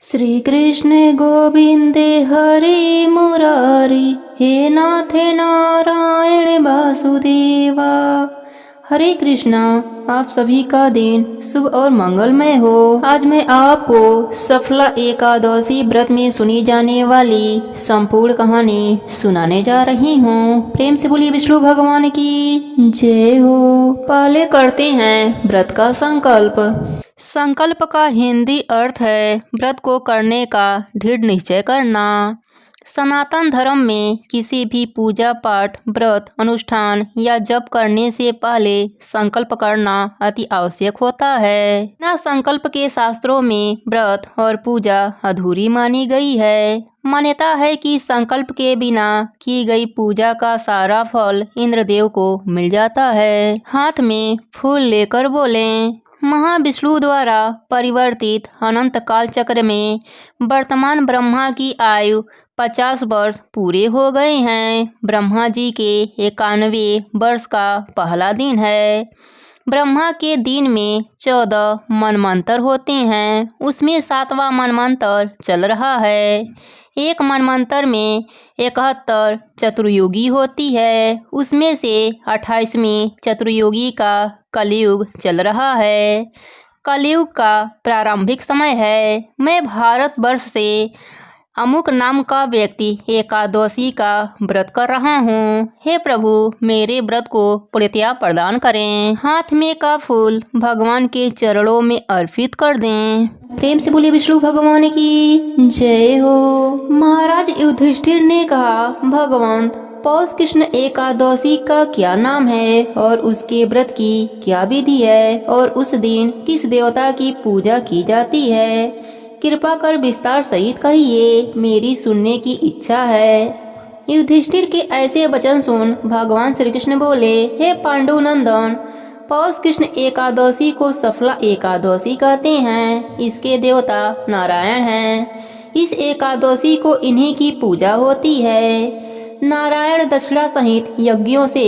श्री कृष्ण गोविंदे हरे मुरारी, हे नाथे नारायण वासुदेवा। हरे कृष्णा। आप सभी का दिन शुभ और मंगलमय हो। आज मैं आपको सफला एकादशी व्रत में सुनी जाने वाली संपूर्ण कहानी सुनाने जा रही हूँ। प्रेम से बोलिए विष्णु भगवान की जय हो। पहले करते हैं व्रत का संकल्प। संकल्प का हिंदी अर्थ है व्रत को करने का दृढ़ निश्चय करना। सनातन धर्म में किसी भी पूजा पाठ, व्रत, अनुष्ठान या जप करने से पहले संकल्प करना अति आवश्यक होता है। बिना संकल्प के शास्त्रों में व्रत और पूजा अधूरी मानी गई है। मान्यता है कि संकल्प के बिना की गई पूजा का सारा फल इंद्रदेव को मिल जाता है। हाथ में फूल लेकर बोलें। महाविष्णु द्वारा परिवर्तित अनंत काल चक्र में वर्तमान ब्रह्मा की आयु 50 वर्ष पूरे हो गए हैं। ब्रह्मा जी के 91 वर्ष का पहला दिन है। ब्रह्मा के दिन में 14 मनमंत्र होते हैं। उसमें 7वां मनमंत्र चल रहा है। एक मनमंत्र में 71 चतुर्युगी होती है। उसमें से 28वीं चतुर्युगी का कलयुग चल रहा है। कलयुग का प्रारंभिक समय है। मैं भारतवर्ष से अमुक नाम का व्यक्ति एकादशी का व्रत कर रहा हूँ। हे प्रभु, मेरे व्रत को पूर्णतया प्रदान करें। हाथ में का फूल भगवान के चरणों में अर्पित कर दें। प्रेम से बोलिए विष्णु भगवान की जय हो। महाराज युधिष्ठिर ने कहा, भगवान, पौष कृष्ण एकादशी का क्या नाम है और उसके व्रत की क्या विधि है और उस दिन किस देवता की पूजा की जाती है? कृपा कर विस्तार सहित कहिए, मेरी सुनने की इच्छा है। युधिष्ठिर के ऐसे वचन सुन भगवान श्री कृष्ण बोले, हे पांडु नंदन, पौष कृष्ण एकादशी को सफला एकादशी कहते हैं। इसके देवता नारायण हैं। इस एकादशी को इन्हीं की पूजा होती है। नारायण दक्षिणा सहित यज्ञों से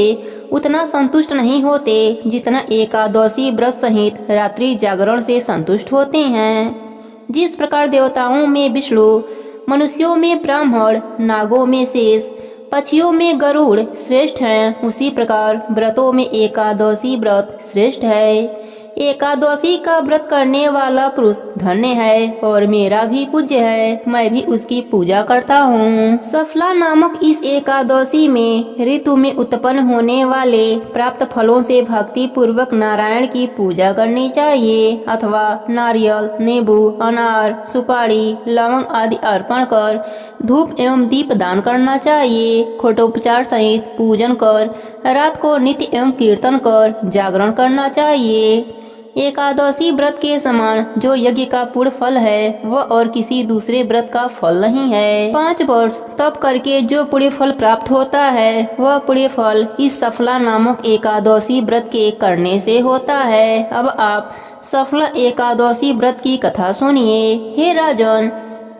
उतना संतुष्ट नहीं होते जितना एकादशी व्रत सहित रात्रि जागरण से संतुष्ट होते हैं। जिस प्रकार देवताओं में विष्णु, मनुष्यों में ब्राह्मण, नागों में शेष, पक्षियों में गरुड़ श्रेष्ठ हैं, उसी प्रकार व्रतों में एकादशी व्रत श्रेष्ठ है। एकादशी का व्रत करने वाला पुरुष धन्य है और मेरा भी पूज्य है। मैं भी उसकी पूजा करता हूँ। सफला नामक इस एकादशी में ऋतु में उत्पन्न होने वाले प्राप्त फलों से भक्ति पूर्वक नारायण की पूजा करनी चाहिए अथवा नारियल, नींबू, अनार, सुपारी, लवंग आदि अर्पण कर धूप एवं दीप दान करना चाहिए। खोटोपचार सहित पूजन कर रात को नित्य एवं कीर्तन कर जागरण करना चाहिए। एकादशी व्रत के समान जो यज्ञ का पूर्ण फल है वह और किसी दूसरे व्रत का फल नहीं है। 5 वर्ष तप करके जो पुण्य फल प्राप्त होता है वह पुण्य फल इस सफला नामक एकादशी व्रत के करने से होता है। अब आप सफला एकादशी व्रत की कथा सुनिए। हे राजन,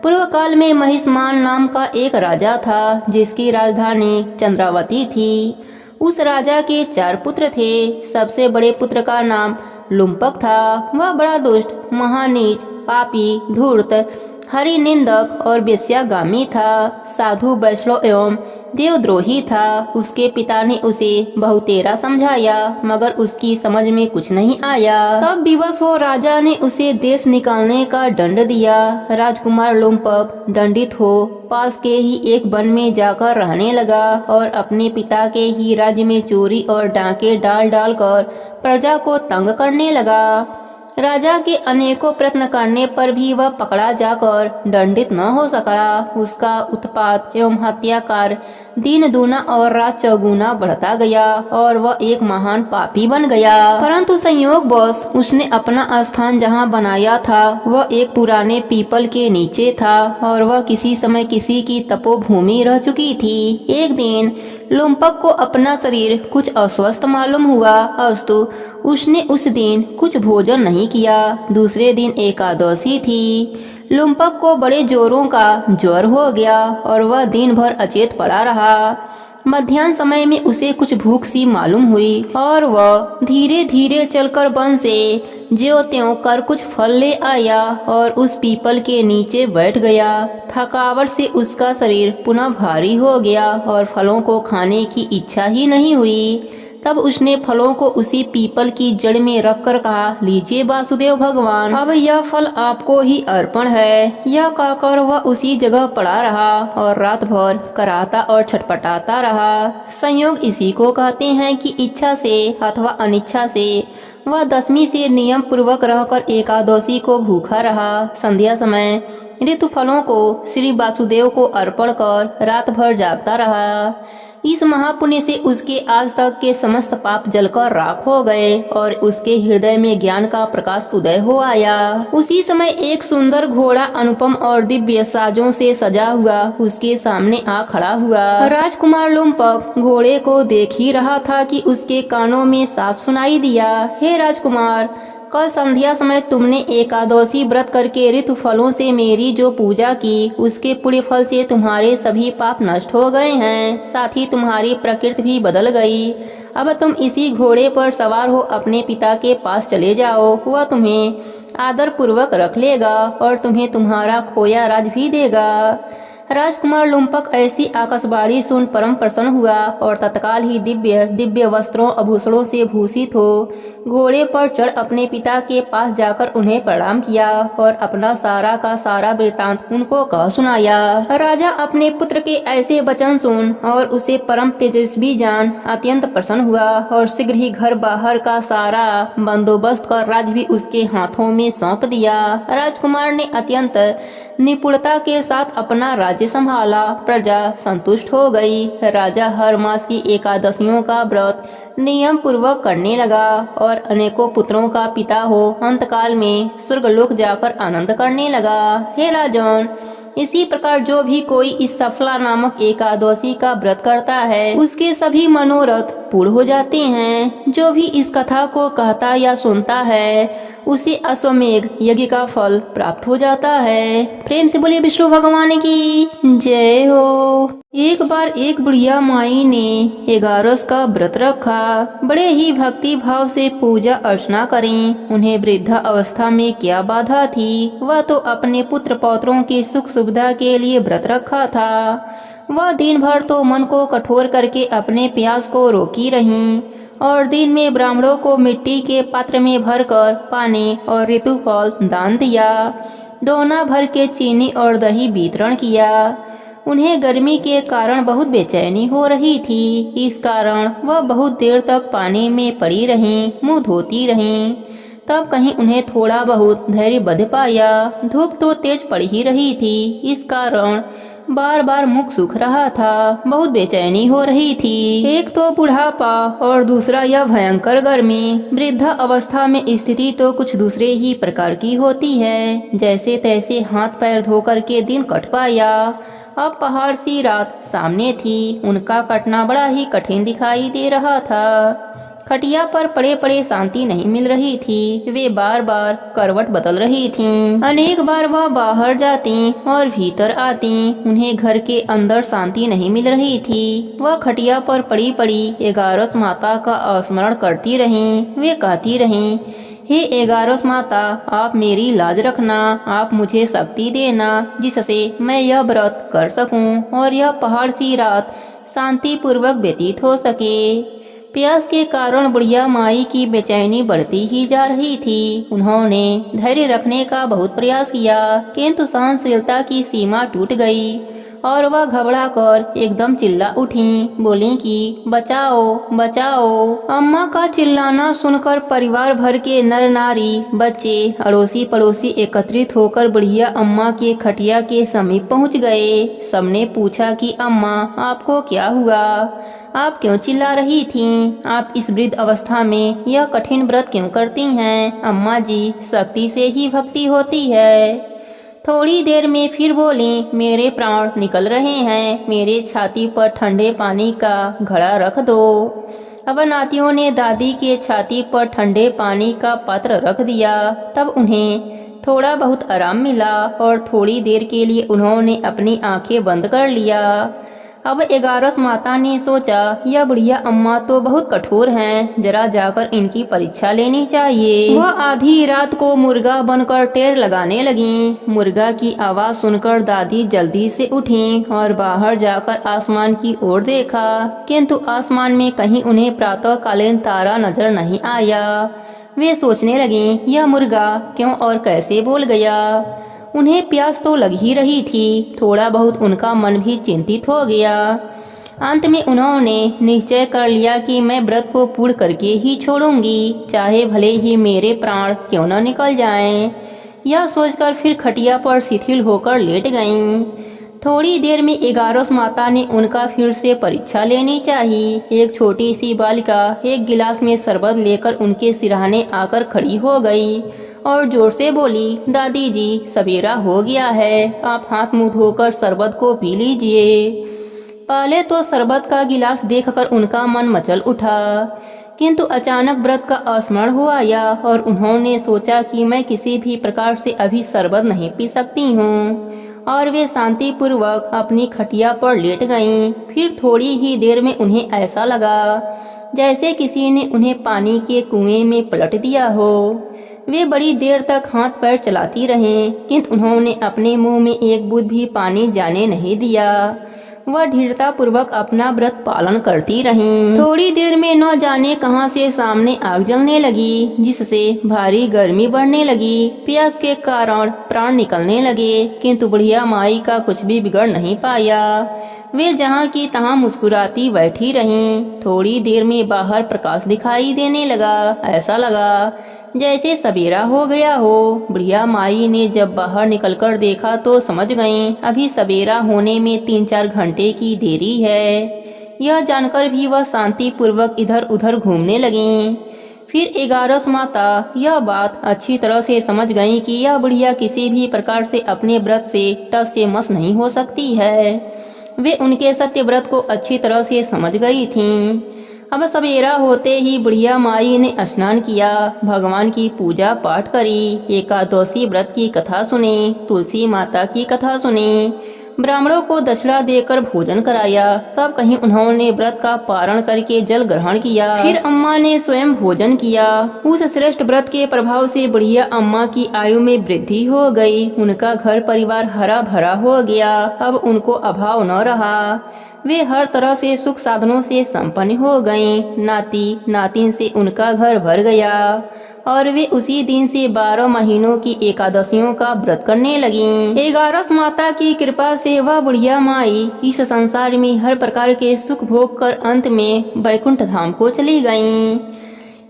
पूर्व काल में महिष्मान नाम का एक राजा था जिसकी राजधानी चंद्रावती थी। उस राजा के 4 पुत्र थे। सबसे बड़े पुत्र का नाम लुम्पक था। वह बड़ा दुष्ट, महानीच, पापी, धूर्त, हरि निंदक और वेश्यागामी था। साधु, वैष्णव एवं देवद्रोही था। उसके पिता ने उसे बहुतेरा समझाया मगर उसकी समझ में कुछ नहीं आया। तब विवश हो राजा ने उसे देश निकालने का दंड दिया। राजकुमार लुम्पक दंडित हो पास के ही एक वन में जाकर रहने लगा और अपने पिता के ही राज्य में चोरी और डांके डाल डाल कर प्रजा को तंग करने लगा। राजा के अनेकों प्रयत्न करने पर भी वह पकड़ा जाकर दंडित न हो सका। उसका उत्पात एवं हत्याकार दिन दूना और रात चौगुना बढ़ता गया और वह एक महान पापी बन गया। परंतु संयोगवश उसने अपना स्थान जहाँ बनाया था वह एक पुराने पीपल के नीचे था और वह किसी समय किसी की तपोभूमि रह चुकी थी। एक दिन लुम्पक को अपना शरीर कुछ अस्वस्थ मालूम हुआ, अस्तु उसने उस दिन कुछ भोजन नहीं किया। दूसरे दिन एकादशी थी। लुम्पक को बड़े जोरों का ज्वर हो गया और वह दिन भर अचेत पड़ा रहा। मध्याह्न समय में उसे कुछ भूख सी मालूम हुई और वह धीरे धीरे चलकर वन से ज्यों त्यों कर कुछ फल ले आया और उस पीपल के नीचे बैठ गया। थकावट से उसका शरीर पुनः भारी हो गया और फलों को खाने की इच्छा ही नहीं हुई। तब उसने फलों को उसी पीपल की जड़ में रखकर कहा, लीजिए वासुदेव भगवान, अब यह फल आपको ही अर्पण है। यह कहकर वह उसी जगह पड़ा रहा और रात भर कराता और छटपटाता रहा। संयोग इसी को कहते हैं कि इच्छा से अथवा अनिच्छा से वह 10वीं से नियम पूर्वक रहकर एकादशी को भूखा रहा। संध्या समय ऋतु फलों को श्री वासुदेव को अर्पण कर रात भर जागता रहा। इस महापुण्य से उसके आज तक के समस्त पाप जलकर राख हो गए और उसके हृदय में ज्ञान का प्रकाश उदय हो आया। उसी समय एक सुंदर घोड़ा अनुपम और दिव्य साजों से सजा हुआ उसके सामने आ खड़ा हुआ। राजकुमार लुम्पक घोड़े को देख ही रहा था कि उसके कानों में साफ सुनाई दिया, हे राजकुमार, कल संध्या समय तुमने एकादशी व्रत करके ऋतु फलों से मेरी जो पूजा की उसके पुण्य फल से तुम्हारे सभी पाप नष्ट हो गए हैं, साथ ही तुम्हारी प्रकृति भी बदल गई। अब तुम इसी घोड़े पर सवार हो अपने पिता के पास चले जाओ, वह तुम्हें आदर पूर्वक रख लेगा और तुम्हें तुम्हारा खोया राज भी देगा। राजकुमार लुम्पक ऐसी आकाशवाणी सुन परम प्रसन्न हुआ और तत्काल ही दिव्य दिव्य वस्त्रों आभूषणों से भूषित हो घोड़े पर चढ़ अपने पिता के पास जाकर उन्हें प्रणाम किया और अपना सारा का सारा वृतांत उनको कह सुनाया। राजा अपने पुत्र के ऐसे वचन सुन और उसे परम तेजस्वी जान अत्यंत प्रसन्न हुआ और शीघ्र ही घर बाहर का सारा बंदोबस्त कर राज भी उसके हाथों में सौंप दिया। राजकुमार ने अत्यंत निपुणता के साथ अपना राज्य संभाला। प्रजा संतुष्ट हो गई। राजा हर मास की एकादशियों का व्रत नियम पूर्वक करने लगा और अनेकों पुत्रों का पिता हो अंतकाल में स्वर्गलोक जाकर आनंद करने लगा। हे राजन, इसी प्रकार जो भी कोई इस सफला नामक एकादशी का व्रत करता है उसके सभी मनोरथ पूर्ण हो जाते हैं। जो भी इस कथा को कहता या सुनता है उसे अश्वमेघ यज्ञ का फल प्राप्त हो जाता है। प्रेम से बोलिए विष्णु भगवान की जय हो। एक बार एक बुढ़िया माई ने 11 का व्रत रखा। बड़े ही भक्ति भाव से पूजा अर्चना करें। उन्हें वृद्धा अवस्था में क्या बाधा थी, वह तो अपने पुत्र पौत्रों की सुख सुविधा के लिए व्रत रखा था। वह दिन भर तो मन को कठोर करके अपने प्यास को रोकी रहीं और दिन में ब्राह्मणों को मिट्टी के पात्र में भरकर पानी और ऋतुफल दान दिया। दोना भर के चीनी और दही वितरण किया। उन्हें गर्मी के कारण बहुत बेचैनी हो रही थी। इस कारण वह बहुत देर तक पानी में पड़ी रहीं, मुंह धोती रहीं। तब कहीं उन्हें थोड़ा बहुत धैर्य बंध पाया। धूप तो तेज पड़ ही रही थी, इस कारण बार बार मुख सूख रहा था, बहुत बेचैनी हो रही थी। एक तो बुढ़ापा और दूसरा यह भयंकर गर्मी। वृद्धा अवस्था में स्थिति तो कुछ दूसरे ही प्रकार की होती है। जैसे तैसे हाथ पैर धोकर के दिन कट पाया। अब पहाड़ सी रात सामने थी। उनका कटना बड़ा ही कठिन दिखाई दे रहा था। खटिया पर पड़े पड़े शांति नहीं मिल रही थी। वे बार बार करवट बदल रही थीं। अनेक बार वह बाहर जाती और भीतर आती। उन्हें घर के अंदर शांति नहीं मिल रही थी। वह खटिया पर पड़ी पड़ी 11 माता का स्मरण करती रहीं। वे कहती रहीं, हे 11 माता, आप मेरी लाज रखना, आप मुझे शक्ति देना जिससे मैं यह व्रत कर सकूं और यह पहाड़ सी रात शांति पूर्वक व्यतीत हो सके। प्यास के कारण बुढ़िया माई की बेचैनी बढ़ती ही जा रही थी। उन्होंने धैर्य रखने का बहुत प्रयास किया, किंतु सहनशीलता की सीमा टूट गई और वह घबरा कर एकदम चिल्ला उठी, बोली कि बचाओ बचाओ। अम्मा का चिल्लाना सुनकर परिवार भर के नर नारी, बच्चे, अड़ोसी पड़ोसी एकत्रित होकर बुढ़िया अम्मा के खटिया के समीप पहुंच गए। सबने पूछा कि अम्मा, आपको क्या हुआ? आप क्यों चिल्ला रही थीं? आप इस वृद्ध अवस्था में यह कठिन व्रत क्यों करती हैं? अम्मा जी, शक्ति से ही भक्ति होती है। थोड़ी देर में फिर बोली, मेरे प्राण निकल रहे हैं, मेरे छाती पर ठंडे पानी का घड़ा रख दो। अब नातियों ने दादी के छाती पर ठंडे पानी का पात्र रख दिया। तब उन्हें थोड़ा बहुत आराम मिला और थोड़ी देर के लिए उन्होंने अपनी आंखें बंद कर लिया। अब 11 माता ने सोचा यह बुढ़िया अम्मा तो बहुत कठोर हैं, जरा जाकर इनकी परीक्षा लेनी चाहिए। वह आधी रात को मुर्गा बनकर टेर लगाने लगी। मुर्गा की आवाज सुनकर दादी जल्दी से उठी और बाहर जाकर आसमान की ओर देखा, किंतु आसमान में कहीं उन्हें प्रातःकालीन तारा नजर नहीं आया। वे सोचने लगी यह मुर्गा क्यों और कैसे बोल गया। उन्हें प्यास तो लग ही रही थी, थोड़ा बहुत उनका मन भी चिंतित हो गया। अंत में उन्होंने निश्चय कर लिया कि मैं व्रत को पूर्ण करके ही छोड़ूंगी, चाहे भले ही मेरे प्राण क्यों न निकल जाएं। यह सोचकर फिर खटिया पर शिथिल होकर लेट गईं। थोड़ी देर में 11 माता ने उनका फिर से परीक्षा लेनी चाहिए। एक छोटी सी बालिका एक गिलास में शरबत लेकर उनके सिरहाने आकर खड़ी हो गई और जोर से बोली, दादी जी सवेरा हो गया है, आप हाथ मुंह धोकर शरबत को पी लीजिए। पहले तो शरबत का गिलास देखकर उनका मन मचल उठा, किंतु अचानक व्रत का स्मरण हो आया और उन्होंने सोचा कि मैं किसी भी प्रकार से अभी शरबत नहीं पी सकती हूँ, और वे शांति पूर्वक अपनी खटिया पर लेट गईं। फिर थोड़ी ही देर में उन्हें ऐसा लगा जैसे किसी ने उन्हें पानी के कुएं में पलट दिया हो। वे बड़ी देर तक हाथ पैर चलाती रहें, किंतु उन्होंने अपने मुंह में एक बूंद भी पानी जाने नहीं दिया। वह दृढ़ता पूर्वक अपना व्रत पालन करती रहीं। थोड़ी देर में न जाने कहां से सामने आग जलने लगी, जिससे भारी गर्मी बढ़ने लगी। प्यास के कारण प्राण निकलने लगे, किंतु बुढ़िया माई का कुछ भी बिगड़ नहीं पाया। वे जहाँ की तहाँ मुस्कुराती बैठी रहीं। थोड़ी देर में बाहर प्रकाश दिखाई देने लगा। ऐसा लगा जैसे सवेरा हो गया हो। बुढ़िया माई ने जब बाहर निकलकर देखा तो समझ गईं अभी सवेरा होने में 3-4 घंटे की देरी है। यह जानकर भी वह शांति पूर्वक इधर उधर घूमने लगीं। फिर 11 माता यह बात अच्छी तरह से समझ गईं कि यह बुढ़िया किसी भी प्रकार से अपने व्रत से टस से मस नहीं हो सकती है। वे उनके सत्य व्रत को अच्छी तरह से समझ गई थीं। अब सवेरा होते ही बुढ़िया माई ने स्नान किया, भगवान की पूजा पाठ करी, एकादशी व्रत की कथा सुनी, तुलसी माता की कथा सुनी, ब्राह्मणों को दक्षिणा देकर भोजन कराया। तब कहीं उन्होंने व्रत का पारण करके जल ग्रहण किया। फिर अम्मा ने स्वयं भोजन किया। उस श्रेष्ठ व्रत के प्रभाव से बुढ़िया अम्मा की आयु में वृद्धि हो गई। उनका घर परिवार हरा भरा हो गया। अब उनको अभाव न रहा। वे हर तरह से सुख साधनों से संपन्न हो गईं। नाती नातिन से उनका घर भर गया और वे उसी दिन से 12 महीनों की एकादशियों का व्रत करने लगीं। 11 माता की कृपा से वह बुढ़िया माई इस संसार में हर प्रकार के सुख भोग कर अंत में वैकुंठ धाम को चली गईं।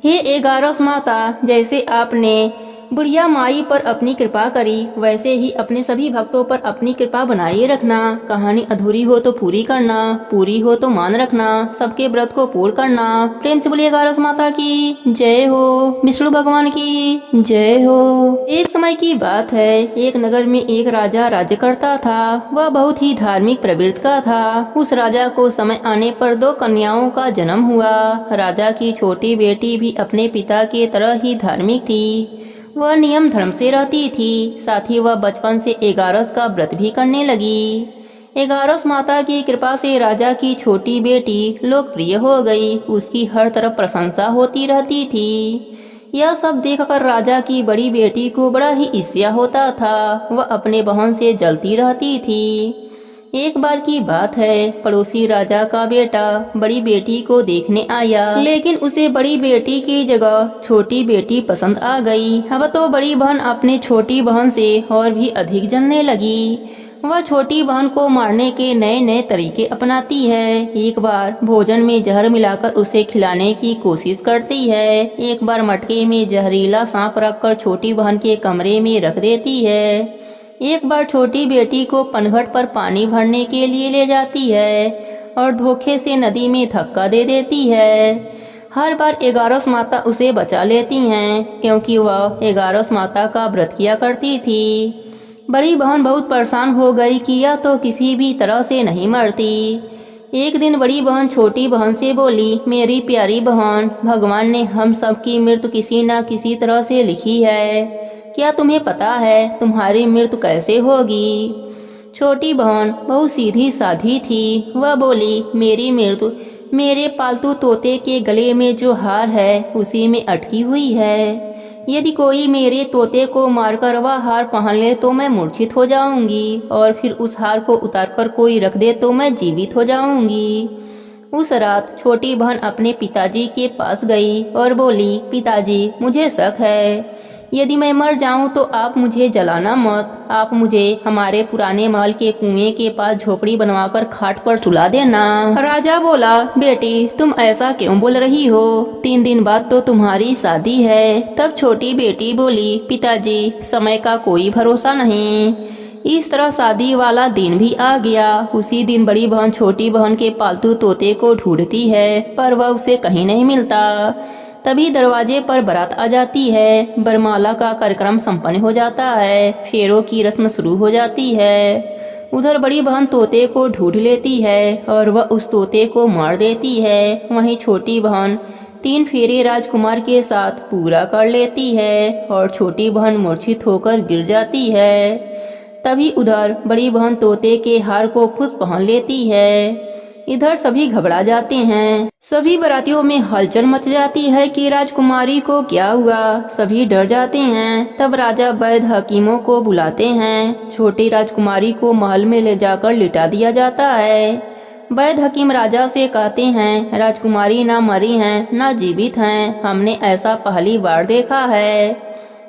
हे 11 माता, जैसे आपने बुढ़िया माई पर अपनी कृपा करी, वैसे ही अपने सभी भक्तों पर अपनी कृपा बनाए रखना। कहानी अधूरी हो तो पूरी करना, पूरी हो तो मान रखना, सबके व्रत को पूर्ण करना। प्रेम से बोलिए 11 माता की जय हो, विष्णु भगवान की जय हो। एक समय की बात है, एक नगर में एक राजा राज्य करता था। वह बहुत ही धार्मिक प्रवृत्ति का था। उस राजा को समय आने पर 2 कन्याओं का जन्म हुआ। राजा की छोटी बेटी भी अपने पिता के तरह ही धार्मिक थी। वह नियम धर्म से रहती थी। साथ ही वह बचपन से 11 का व्रत भी करने लगी। 11 माता की कृपा से राजा की छोटी बेटी लोकप्रिय हो गई। उसकी हर तरफ प्रशंसा होती रहती थी। यह सब देखकर राजा की बड़ी बेटी को बड़ा ही ईर्ष्या होता था। वह अपने बहन से जलती रहती थी। एक बार की बात है, पड़ोसी राजा का बेटा बड़ी बेटी को देखने आया, लेकिन उसे बड़ी बेटी की जगह छोटी बेटी पसंद आ गई। अब तो बड़ी बहन अपने छोटी बहन से और भी अधिक जलने लगी। वह छोटी बहन को मारने के नए नए तरीके अपनाती है। एक बार भोजन में जहर मिलाकर उसे खिलाने की कोशिश करती है। एक बार मटके में जहरीला सांप रखकर छोटी बहन के कमरे में रख देती है। एक बार छोटी बेटी को पनघट पर पानी भरने के लिए ले जाती है और धोखे से नदी में धक्का दे देती है। हर बार 11 माता उसे बचा लेती हैं, क्योंकि वह 11 माता का व्रत किया करती थी। बड़ी बहन बहुत परेशान हो गई कि यह तो किसी भी तरह से नहीं मरती। एक दिन बड़ी बहन छोटी बहन से बोली, मेरी प्यारी बहन, भगवान ने हम सब की मृत्यु किसी न किसी तरह से लिखी है। क्या तुम्हें पता है तुम्हारी मृत्यु कैसे होगी? छोटी बहन बहुत सीधी साधी थी। वह बोली, मेरी मृत्यु मेरे पालतू तोते के गले में जो हार है उसी में अटकी हुई है। यदि कोई मेरे तोते को मारकर वह हार पहन ले तो मैं मूर्छित हो जाऊंगी, और फिर उस हार को उतारकर कोई रख दे तो मैं जीवित हो जाऊंगी। उस रात छोटी बहन अपने पिताजी के पास गई और बोली, पिताजी मुझे शक है, यदि मैं मर जाऊं तो आप मुझे जलाना मत। आप मुझे हमारे पुराने महल के कुएं के पास झोपड़ी बनवाकर खाट पर सुला देना। राजा बोला, बेटी तुम ऐसा क्यों बोल रही हो? 3 दिन बाद तो तुम्हारी शादी है। तब छोटी बेटी बोली, पिताजी समय का कोई भरोसा नहीं। इस तरह शादी वाला दिन भी आ गया। उसी दिन बड़ी बहन छोटी बहन के पालतू तोते को ढूंढती है, पर वह उसे कहीं नहीं मिलता। तभी दरवाजे पर बारात आ जाती है। बरमाला का कार्यक्रम संपन्न हो जाता है। फेरों की रस्म शुरू हो जाती है। उधर बड़ी बहन तोते को ढूंढ लेती है और वह उस तोते को मार देती है। वहीं छोटी बहन 3 फेरे राजकुमार के साथ पूरा कर लेती है और छोटी बहन मूर्छित होकर गिर जाती है। तभी उधर बड़ी बहन तोते के हार को खुद पहन लेती है। इधर सभी घबरा जाते हैं। सभी बारातियों में हलचल मच जाती है कि राजकुमारी को क्या हुआ। सभी डर जाते हैं। तब राजा वैद्य हकीमों को बुलाते हैं। छोटी राजकुमारी को महल में ले जाकर लिटा दिया जाता है। वैद्य हकीम राजा से कहते हैं, राजकुमारी ना मरी हैं ना जीवित हैं, हमने ऐसा पहली बार देखा है।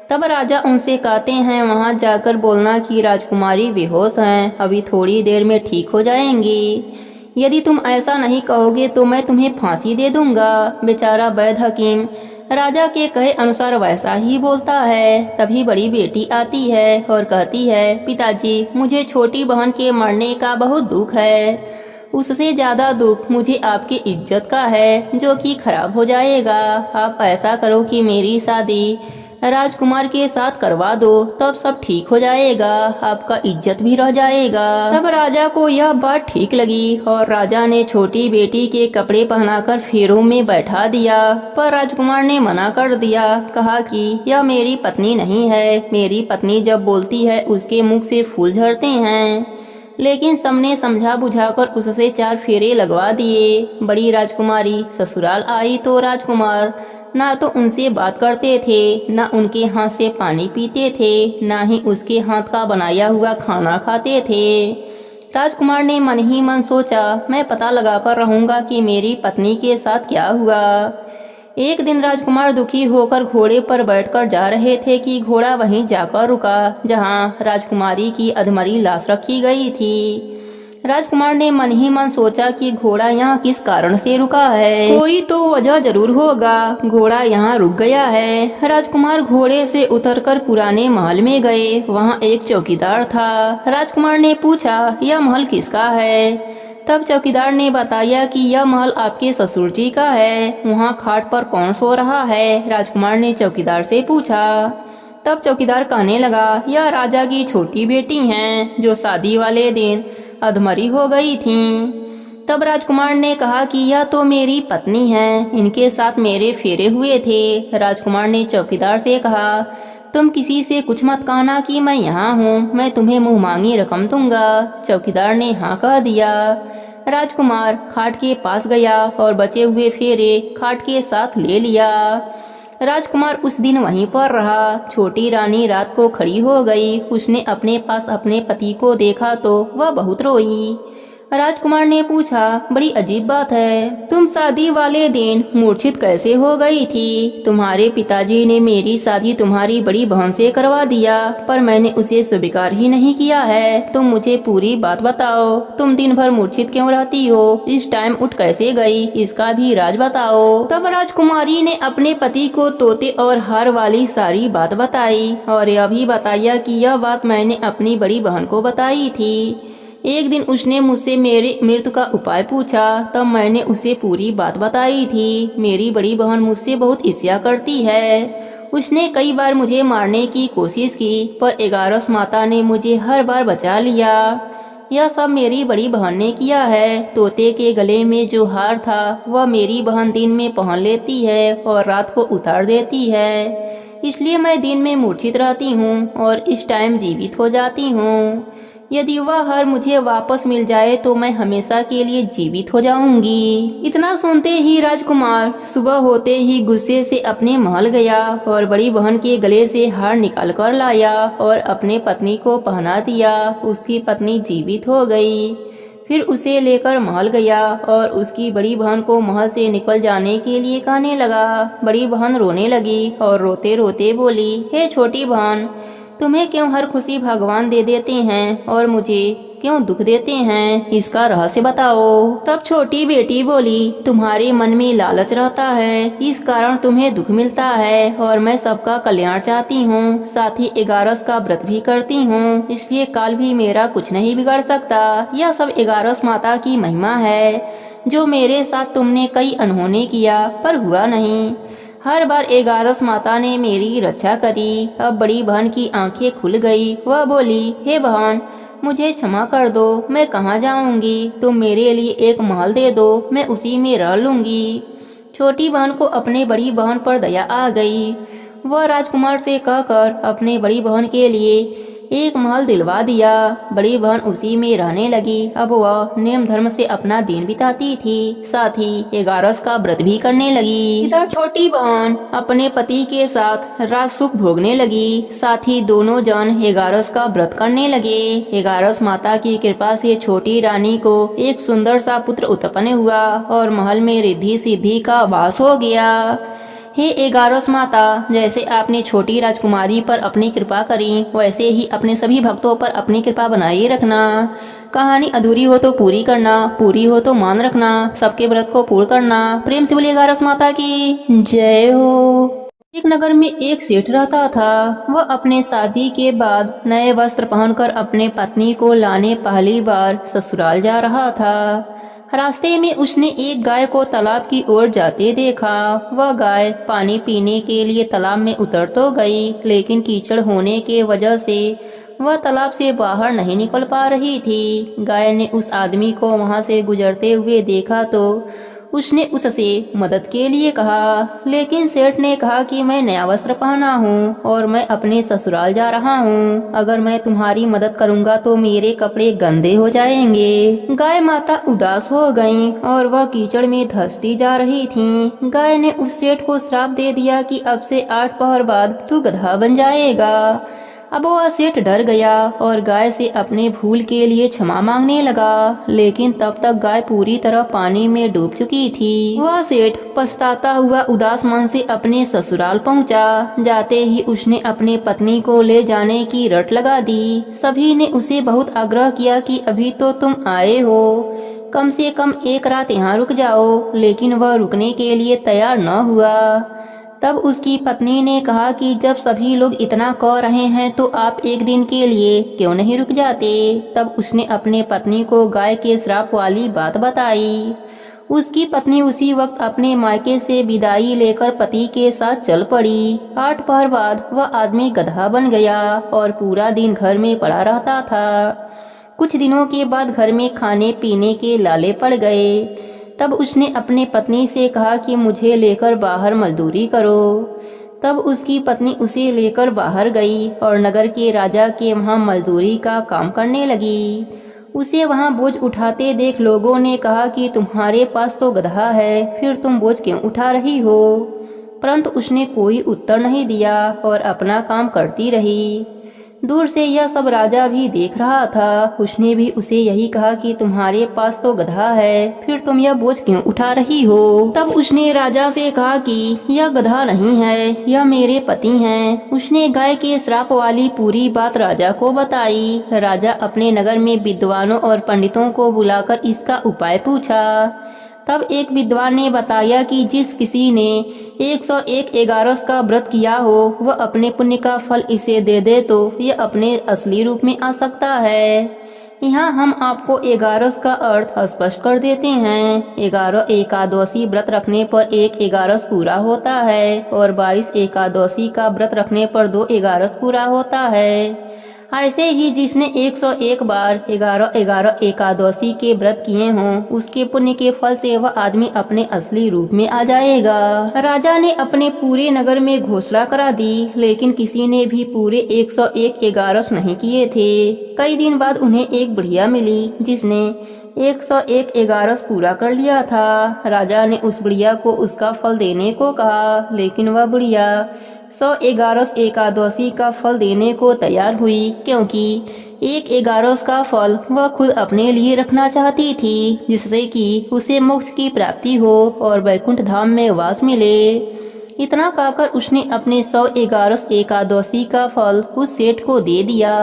तब राजा उनसे कहते हैं, वहां जाकर बोलना कि राजकुमारी बेहोश हैं, अभी थोड़ी देर में ठीक हो जाएंगी। यदि तुम ऐसा नहीं कहोगे तो मैं तुम्हें फांसी दे दूंगा। बेचारा वैद्य हकीम राजा के कहे अनुसार वैसा ही बोलता है। तभी बड़ी बेटी आती है और कहती है, पिताजी मुझे छोटी बहन के मरने का बहुत दुख है। उससे ज्यादा दुख मुझे आपकी इज्जत का है, जो कि खराब हो जाएगा। आप ऐसा करो कि मेरी शादी राजकुमार के साथ करवा दो, तब सब ठीक हो जाएगा, आपका इज्जत भी रह जाएगा। तब राजा को यह बात ठीक लगी और राजा ने छोटी बेटी के कपड़े पहनाकर फेरों में बैठा दिया। पर राजकुमार ने मना कर दिया, कहा कि यह मेरी पत्नी नहीं है। मेरी पत्नी जब बोलती है उसके मुख से फूल झड़ते हैं। लेकिन सबने समझा बुझाकर उससे 4 फेरे लगवा दिए। बड़ी राजकुमारी ससुराल आई तो राजकुमार ना तो उनसे बात करते थे, ना उनके हाथ से पानी पीते थे, ना ही उसके हाथ का बनाया हुआ खाना खाते थे। राजकुमार ने मन ही मन सोचा, मैं पता लगाकर रहूंगा कि मेरी पत्नी के साथ क्या हुआ। एक दिन राजकुमार दुखी होकर घोड़े पर बैठकर जा रहे थे कि घोड़ा वहीं जाकर रुका जहां राजकुमारी की अधमरी लाश रखी गई थी। राजकुमार ने मन ही मन सोचा कि घोड़ा यहाँ किस कारण से रुका है, कोई तो वजह जरूर होगा, घोड़ा यहाँ रुक गया है। राजकुमार घोड़े से उतरकर पुराने महल में गए। वहाँ एक चौकीदार था। राजकुमार ने पूछा, यह महल किसका है? तब चौकीदार ने बताया कि यह महल आपके ससुर जी का है। वहाँ खाट पर कौन सो रहा है? राजकुमार ने चौकीदार से पूछा। तब चौकीदार कहने लगा, यह राजा की छोटी बेटी हैं, जो शादी वाले दिन अधमरी हो गई थीं। तब राजकुमार ने कहा कि यह तो मेरी पत्नी है, इनके साथ मेरे फेरे हुए थे। राजकुमार ने चौकीदार से कहा, तुम किसी से कुछ मत कहना कि मैं यहाँ हूँ, मैं तुम्हें मुँह मांगी रकम दूंगा। चौकीदार ने हाँ कह दिया। राजकुमार खाट के पास गया और बचे हुए फेरे खाट के साथ ले लिया। राजकुमार उस दिन वहीं पर रहा। छोटी रानी रात को खड़ी हो गई। उसने अपने पास अपने पति को देखा तो वह बहुत रोई। राजकुमार ने पूछा, बड़ी अजीब बात है, तुम शादी वाले दिन मूर्छित कैसे हो गई थी? तुम्हारे पिताजी ने मेरी शादी तुम्हारी बड़ी बहन से करवा दिया, पर मैंने उसे स्वीकार ही नहीं किया है। तुम मुझे पूरी बात बताओ, तुम दिन भर मूर्छित क्यों रहती हो? इस टाइम उठ कैसे गई, इसका भी राज बताओ। तब राजकुमारी ने अपने पति को तोते और हार वाली सारी बात बताई और यह भी बताया कि यह बात मैंने अपनी बड़ी बहन को बताई थी। एक दिन उसने मुझसे मेरे मृत्यु का उपाय पूछा, तब मैंने उसे पूरी बात बताई थी। मेरी बड़ी बहन मुझसे बहुत ईर्ष्या करती है। उसने कई बार मुझे मारने की कोशिश की, पर 11 माता ने मुझे हर बार बचा लिया। यह सब मेरी बड़ी बहन ने किया है। तोते के गले में जो हार था वह मेरी बहन दिन में पहन लेती है और रात को उतार देती है। इसलिए मैं दिन में मूर्छित रहती हूँ और इस टाइम जीवित हो जाती हूँ। यदि वह हर मुझे वापस मिल जाए तो मैं हमेशा के लिए जीवित हो जाऊंगी। इतना सुनते ही राजकुमार सुबह होते ही गुस्से से अपने महल गया और बड़ी बहन के गले से हार निकाल कर लाया और अपने पत्नी को पहना दिया। उसकी पत्नी जीवित हो गई। फिर उसे लेकर महल गया और उसकी बड़ी बहन को महल से निकल जाने के लिए कहने लगा। बड़ी बहन रोने लगी और रोते रोते बोली, हे छोटी बहन, तुम्हें क्यों हर खुशी भगवान दे देते हैं और मुझे क्यों दुख देते हैं, इसका रहस्य बताओ। तब छोटी बेटी बोली, तुम्हारे मन में लालच रहता है, इस कारण तुम्हें दुख मिलता है और मैं सबका कल्याण चाहती हूँ, साथ ही 11 का व्रत भी करती हूँ, इसलिए काल भी मेरा कुछ नहीं बिगाड़ सकता। यह सब 11 माता की महिमा है। जो मेरे साथ तुमने कई अनहोनी किया पर हुआ नहीं। हर बार 11 माता ने मेरी रक्षा करी। अब बड़ी बहन की आंखें खुल गई। वह बोली, हे बहन, मुझे क्षमा कर दो, मैं कहाँ जाऊंगी, तुम मेरे लिए एक महल दे दो, मैं उसी में रह लूंगी। छोटी बहन को अपने बड़ी बहन पर दया आ गई। वह राजकुमार से कहकर अपने बड़ी बहन के लिए एक महल दिलवा दिया। बड़ी बहन उसी में रहने लगी। अब वह नेम धर्म से अपना दिन बिताती थी, साथ ही 11 का व्रत भी करने लगी। इधर छोटी बहन अपने पति के साथ राज सुख भोगने लगी, साथ ही दोनों जन 11 का व्रत करने लगे। 11 माता की कृपा से छोटी रानी को एक सुंदर सा पुत्र उत्पन्न हुआ और महल में रिद्धि सिद्धि का वास हो गया। हे 11 माता, जैसे आपने छोटी राजकुमारी पर अपनी कृपा करी, वैसे ही अपने सभी भक्तों पर अपनी कृपा बनाए रखना। कहानी अधूरी हो तो पूरी करना, पूरी हो तो मान रखना, सबके व्रत को पूर्ण करना। प्रेम से बोलिए 11 माता की जय हो। एक नगर में एक सेठ रहता था। वह अपने शादी के बाद नए वस्त्र पहनकर अपने पत्नी को लाने पहली बार ससुराल जा रहा था। रास्ते में उसने एक गाय को तालाब की ओर जाते देखा। वह गाय पानी पीने के लिए तालाब में उतर तो गई, लेकिन कीचड़ होने के वजह से वह तालाब से बाहर नहीं निकल पा रही थी। गाय ने उस आदमी को वहां से गुजरते हुए देखा तो उसने उससे मदद के लिए कहा, लेकिन सेठ ने कहा कि मैं नया वस्त्र पहना हूँ और मैं अपने ससुराल जा रहा हूँ। अगर मैं तुम्हारी मदद करूँगा तो मेरे कपड़े गंदे हो जाएंगे। गाय माता उदास हो गईं और वह कीचड़ में धंसती जा रही थीं। गाय ने उस सेठ को श्राप दे दिया कि अब से 8 पहर बाद तू गधा बन जाएगा। अब वह सेठ डर गया और गाय से अपने भूल के लिए क्षमा मांगने लगा, लेकिन तब तक गाय पूरी तरह पानी में डूब चुकी थी। वह सेठ पछताता हुआ उदास मन से अपने ससुराल पहुंचा। जाते ही उसने अपने पत्नी को ले जाने की रट लगा दी। सभी ने उसे बहुत आग्रह किया कि अभी तो तुम आए हो, कम से कम एक रात यहाँ रुक जाओ, लेकिन वह रुकने के लिए तैयार न हुआ। तब उसकी पत्नी ने कहा कि जब सभी लोग इतना कह रहे हैं तो आप एक दिन के लिए क्यों नहीं रुक जाते। तब उसने अपने पत्नी को गाय के श्राप वाली बात बताई। उसकी पत्नी उसी वक्त अपने मायके से विदाई लेकर पति के साथ चल पड़ी। 8 पहर बाद वह आदमी गधा बन गया और पूरा दिन घर में पड़ा रहता था। कुछ दिनों के बाद घर में खाने पीने के लाले पड़ गए। तब उसने अपने पत्नी से कहा कि मुझे लेकर बाहर मजदूरी करो। तब उसकी पत्नी उसे लेकर बाहर गई और नगर के राजा के वहाँ मजदूरी का काम करने लगी। उसे वहाँ बोझ उठाते देख लोगों ने कहा कि तुम्हारे पास तो गधा है, फिर तुम बोझ क्यों उठा रही हो। परंतु उसने कोई उत्तर नहीं दिया और अपना काम करती रही। दूर से यह सब राजा भी देख रहा था। उसने भी उसे यही कहा कि तुम्हारे पास तो गधा है, फिर तुम यह बोझ क्यों उठा रही हो। तब उसने राजा से कहा कि यह गधा नहीं है, यह मेरे पति हैं। उसने गाय के श्राप वाली पूरी बात राजा को बताई। राजा अपने नगर में विद्वानों और पंडितों को बुलाकर इसका उपाय पूछा। तब एक विद्वान ने बताया कि जिस किसी ने 101 11 का व्रत किया हो, वह अपने पुण्य का फल इसे दे दे तो यह अपने असली रूप में आ सकता है। यहाँ हम आपको 11 का अर्थ स्पष्ट कर देते हैं। 11 एकादशी व्रत रखने पर 1 11 पूरा होता है और 22 एकादशी का व्रत रखने पर 2 11 पूरा होता है। ऐसे ही जिसने 101 बार 11 एकादशी के व्रत किए हों, उसके पुण्य के फल से वह आदमी अपने असली रूप में आ जाएगा। राजा ने अपने पूरे नगर में घोषणा करा दी, लेकिन किसी ने भी पूरे 101 एगारस नहीं किए थे। कई दिन बाद उन्हें एक बुढ़िया मिली जिसने 101 एगारस पूरा कर लिया था। राजा ने उस बुढ़िया को उसका फल देने को कहा, लेकिन वह बुढ़िया 111 एकादशी का फल देने को तैयार हुई, क्योंकि 111 का फल वह खुद अपने लिए रखना चाहती थी, जिससे कि उसे मोक्ष की प्राप्ति हो और वैकुंठ धाम में वास मिले। इतना कहकर उसने अपने 111 एकादशी का फल उस सेठ को दे दिया।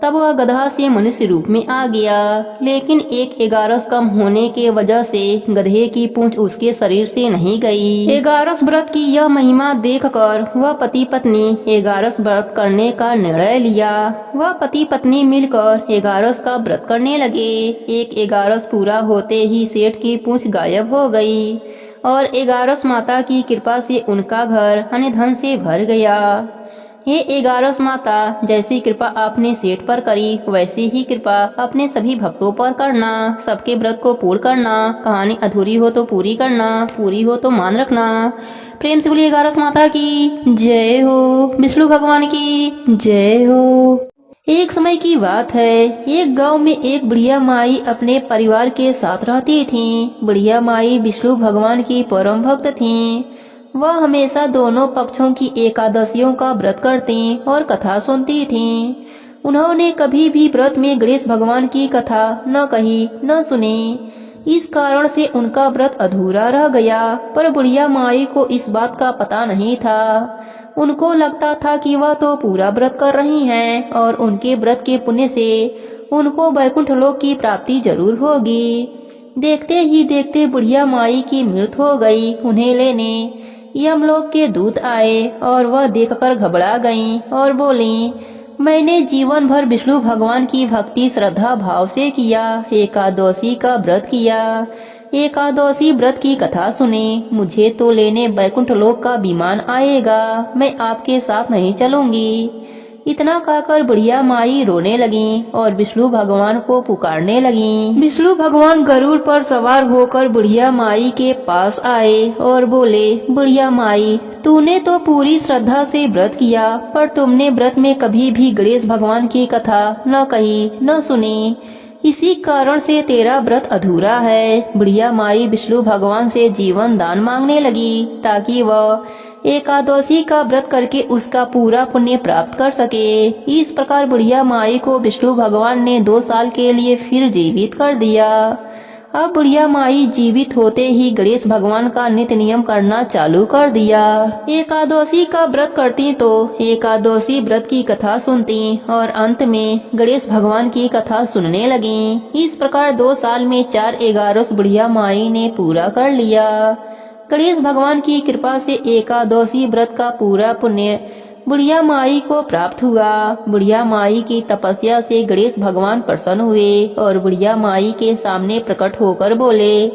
तब वह गधा से मनुष्य रूप में आ गया, लेकिन 111 कम होने के वजह से गधे की पूंछ उसके शरीर से नहीं गई। 11 व्रत की यह महिमा देखकर वह पति पत्नी 11 व्रत करने का निर्णय लिया। वह पति पत्नी मिलकर 11 का व्रत करने लगे। 111 पूरा होते ही सेठ की पूंछ गायब हो गई और 11 माता की कृपा से उनका घर अन्य धन से भर गया। हे 11 माता, जैसी कृपा आपने सेठ पर करी, वैसी ही कृपा अपने सभी भक्तों पर करना। सबके व्रत को पूर्ण करना। कहानी अधूरी हो तो पूरी करना, पूरी हो तो मान रखना। प्रेम से बोलिए 11 माता की जय हो, विष्णु भगवान की जय हो। एक समय की बात है, एक गांव में एक बुढ़िया माई अपने परिवार के साथ रहती थीं। बुढ़िया माई विष्णु भगवान की परम भक्त थीं। वह हमेशा दोनों पक्षों की एकादशियों का व्रत करती और कथा सुनती थीं। उन्होंने कभी भी व्रत में गणेश भगवान की कथा न कही न सुनी। इस कारण से उनका व्रत अधूरा रह गया। पर बुढ़िया माई को इस बात का पता नहीं था। उनको लगता था कि वह तो पूरा व्रत कर रही हैं और उनके व्रत के पुण्य से उनको वैकुंठ लोक की प्राप्ति जरूर होगी। देखते ही देखते बुढ़िया माई की मृत्यु हो गई। उन्हें लेने यमलोक के दूत आए और वह देखकर घबरा गईं और बोलीं, मैंने जीवन भर विष्णु भगवान की भक्ति श्रद्धा भाव से किया, एकादशी का व्रत किया, एकादशी व्रत की कथा सुनी। मुझे तो लेने वैकुंठ लोक का विमान आएगा, मैं आपके साथ नहीं चलूंगी। इतना कहकर बुढ़िया माई रोने लगी और विष्णु भगवान को पुकारने लगी। विष्णु भगवान गरुड़ पर सवार होकर बुढ़िया माई के पास आए और बोले, बुढ़िया माई, तूने तो पूरी श्रद्धा से व्रत किया, पर तुमने व्रत में कभी भी गणेश भगवान की कथा न कही न सुनी। इसी कारण से तेरा व्रत अधूरा है। बुढ़िया माई विष्णु भगवान से जीवन दान मांगने लगी ताकि वह एकादशी का व्रत करके उसका पूरा पुण्य प्राप्त कर सके। इस प्रकार बुढ़िया माई को विष्णु भगवान ने 2 साल के लिए फिर जीवित कर दिया। अब बुढ़िया माई जीवित होते ही गणेश भगवान का नित्य नियम करना चालू कर दिया। एकादशी का व्रत करती तो एकादशी व्रत की कथा सुनती और अंत में गणेश भगवान की कथा सुनने लगी। इस प्रकार 2 साल में 4 एगारस बुढ़िया माई ने पूरा कर लिया। गणेश भगवान की कृपा से एकादशी व्रत का पूरा पुण्य बुढ़िया माई को प्राप्त हुआ। बुढ़िया माई की तपस्या से गणेश भगवान प्रसन्न हुए और बुढ़िया माई के सामने प्रकट होकर बोले,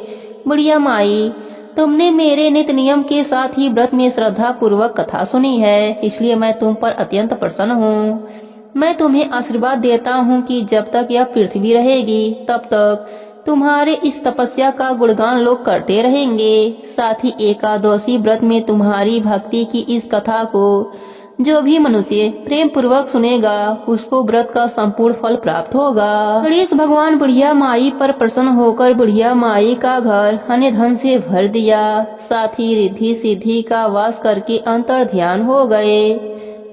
बुढ़िया माई, तुमने मेरे नित्य नियम के साथ ही व्रत में श्रद्धा पूर्वक कथा सुनी है, इसलिए मैं तुम पर अत्यंत प्रसन्न हूँ। मैं तुम्हें आशीर्वाद देता हूँ कि जब तक यह पृथ्वी रहेगी तब तक तुम्हारे इस तपस्या का गुणगान लोग करते रहेंगे। साथ ही एकादशी व्रत में तुम्हारी भक्ति की इस कथा को जो भी मनुष्य प्रेम पूर्वक सुनेगा उसको व्रत का संपूर्ण फल प्राप्त होगा। गणेश भगवान बुढ़िया माई पर प्रसन्न होकर बुढ़िया माई का घर अन्य धन से भर दिया। साथ ही रिद्धि सिद्धि का वास करके अंतर ध्यान हो गए।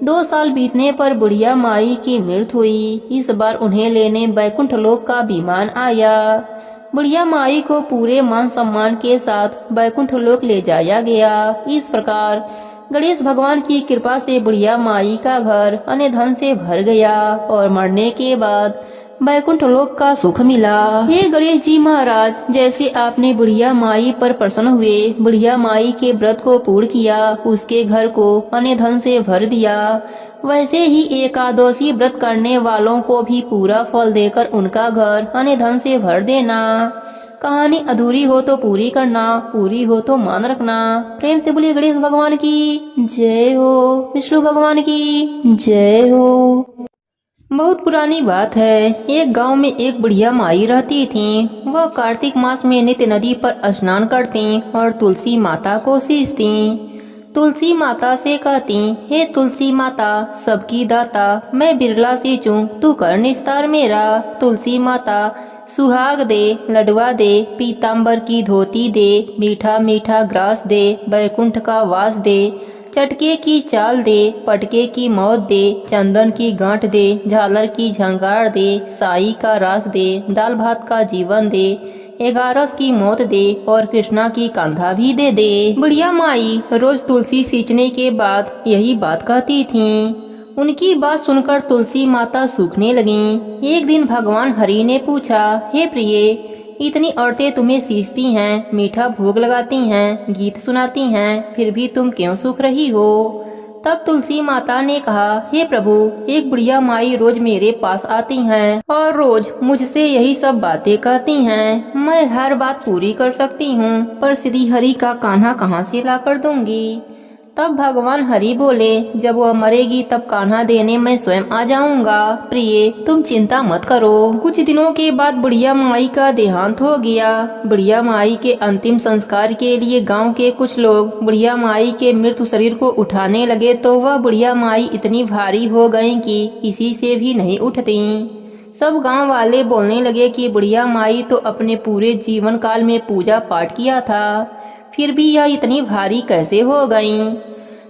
2 साल बीतने पर बुढ़िया माई की मृत्यु हुई। इस बार उन्हें लेने वैकुंठ लोक का विमान आया। बुढ़िया माई को पूरे मान सम्मान के साथ वैकुंठ लोक ले जाया गया। इस प्रकार गणेश भगवान की कृपा से बुढ़िया माई का घर अन्य धन से भर गया और मरने के बाद वैकुंठ लोक का सुख मिला। हे गणेश जी महाराज, जैसे आपने बुढ़िया माई पर प्रसन्न हुए, बुढ़िया माई के व्रत को पूर्ण किया, उसके घर को अन्य धन से भर दिया, वैसे ही एकादशी व्रत करने वालों को भी पूरा फल देकर उनका घर अन्य धन से भर देना। कहानी अधूरी हो तो पूरी करना, पूरी हो तो मान रखना। प्रेम से बोलिए गणेश भगवान की जय हो, विष्णु भगवान की जय हो। बहुत पुरानी बात है। एक गांव में एक बुढ़िया माई रहती थी। वह कार्तिक मास में नित्य नदी पर स्नान करती और तुलसी माता को सींचती। तुलसी माता से कहती, हे तुलसी माता सबकी दाता, मैं बिरला सींचूं तू कर निस्तार मेरा। तुलसी माता सुहाग दे, लडवा दे, पीताम्बर की धोती दे, मीठा मीठा ग्रास दे, बैकुंठ का वास दे, चटके की चाल दे, पटके की मौत दे, चंदन की गांठ दे, झालर की झंकार दे, साई का रास दे, दाल भात का जीवन दे, 11 की मौत दे और कृष्णा की कंधा भी दे दे। बुढ़िया माई रोज तुलसी सींचने के बाद यही बात कहती थी। उनकी बात सुनकर तुलसी माता सूखने लगीं। एक दिन भगवान हरि ने पूछा, हे प्रिय, इतनी औरतें तुम्हें सींचती हैं, मीठा भोग लगाती हैं, गीत सुनाती हैं, फिर भी तुम क्यों सूख रही हो? तब तुलसी माता ने कहा, हे प्रभु, एक बुढ़िया माई रोज मेरे पास आती हैं और रोज मुझसे यही सब बातें कहती हैं। मैं हर बात पूरी कर सकती हूँ, पर श्री हरि का कान्हा कहाँ से ला कर दूंगी? तब भगवान हरि बोले, जब वह मरेगी तब कान्हा देने मैं स्वयं आ जाऊंगा। प्रिय, तुम चिंता मत करो। कुछ दिनों के बाद बुढ़िया माई का देहांत हो गया। बुढ़िया माई के अंतिम संस्कार के लिए गांव के कुछ लोग बुढ़िया माई के मृत शरीर को उठाने लगे तो वह बुढ़िया माई इतनी भारी हो गई कि किसी से भी नहीं उठती। सब गांव वाले बोलने लगे कि बुढ़िया माई तो अपने पूरे जीवन काल में पूजा पाठ किया था, फिर भी यह इतनी भारी कैसे हो गईं?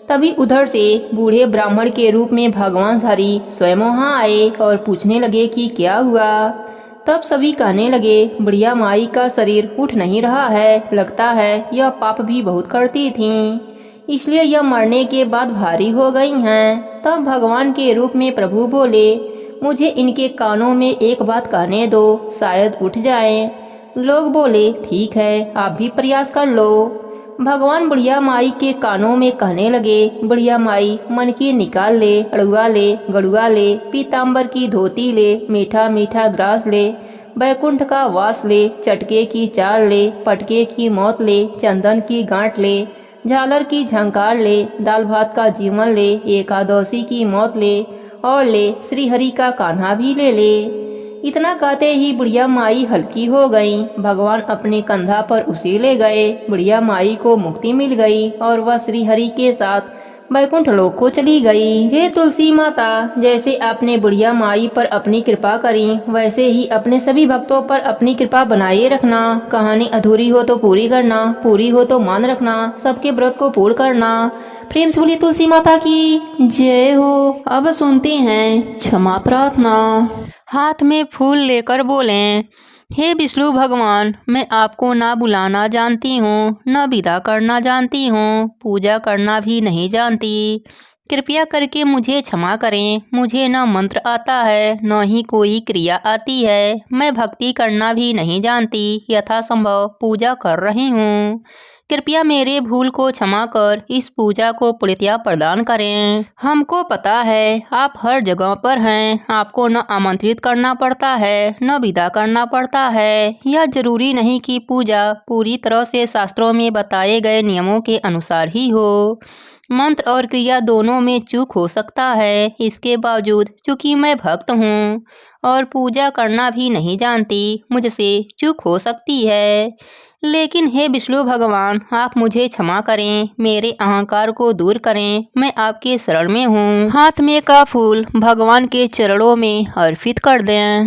तभी उधर से बूढ़े ब्राह्मण के रूप में भगवान हरि स्वयं वहाँ आए और पूछने लगे कि क्या हुआ। तब सभी कहने लगे, बुढ़िया माई का शरीर उठ नहीं रहा है, लगता है यह पाप भी बहुत करती थीं, इसलिए यह मरने के बाद भारी हो गई हैं। तब भगवान के रूप में प्रभु बोले, मुझे इनके कानों में एक बात कहने दो, शायद उठ जाएं। लोग बोले, ठीक है, आप भी प्रयास कर लो। भगवान बुढ़िया माई के कानों में कहने लगे, बुढ़िया माई, मन की निकाल ले, अड़ुआ ले, गड़ुआ ले, पीताम्बर की धोती ले, मीठा मीठा ग्रास ले, बैकुंठ का वास ले, चटके की चाल ले, पटके की मौत ले, चंदन की गांठ ले, झालर की झंकार ले, दाल भात का जीवन ले, एकादशी की मौत ले और ले श्री हरि का कान्हा भी ले ले। इतना कहते ही बुढ़िया माई हल्की हो गई। भगवान अपने कंधा पर उसे ले गए। बुढ़िया माई को मुक्ति मिल गई और वह श्री हरि के साथ बैकुंठ लोक को चली गई। हे तुलसी माता, जैसे आपने बुढ़िया माई पर अपनी कृपा करी, वैसे ही अपने सभी भक्तों पर अपनी कृपा बनाए रखना। कहानी अधूरी हो तो पूरी करना, पूरी हो तो मान रखना, सबके व्रत को पूर्ण करना। प्रेम से बोलिए तुलसी माता की जय हो। अब सुनते हैं क्षमा प्रार्थना। हाथ में फूल लेकर बोलें, हे विष्णु भगवान, मैं आपको ना बुलाना जानती हूँ, न विदा करना जानती हूँ, पूजा करना भी नहीं जानती। कृपया करके मुझे क्षमा करें। मुझे न मंत्र आता है, न ही कोई क्रिया आती है। मैं भक्ति करना भी नहीं जानती, यथासंभव पूजा कर रही हूँ। कृपया मेरे भूल को क्षमा कर इस पूजा को पूर्णतया प्रदान करें। हमको पता है आप हर जगह पर हैं, आपको न आमंत्रित करना पड़ता है, न विदा करना पड़ता है। यह जरूरी नहीं कि पूजा पूरी तरह से शास्त्रों में बताए गए नियमों के अनुसार ही हो। मंत्र और क्रिया दोनों में चूक हो सकता है। इसके बावजूद चूंकि मैं भक्त हूँ और पूजा करना भी नहीं जानती, मुझसे चूक हो सकती है। लेकिन हे विष्णु भगवान, आप मुझे क्षमा करें, मेरे अहंकार को दूर करें, मैं आपके शरण में हूँ। हाथ में का फूल भगवान के चरणों में अर्पित कर दें।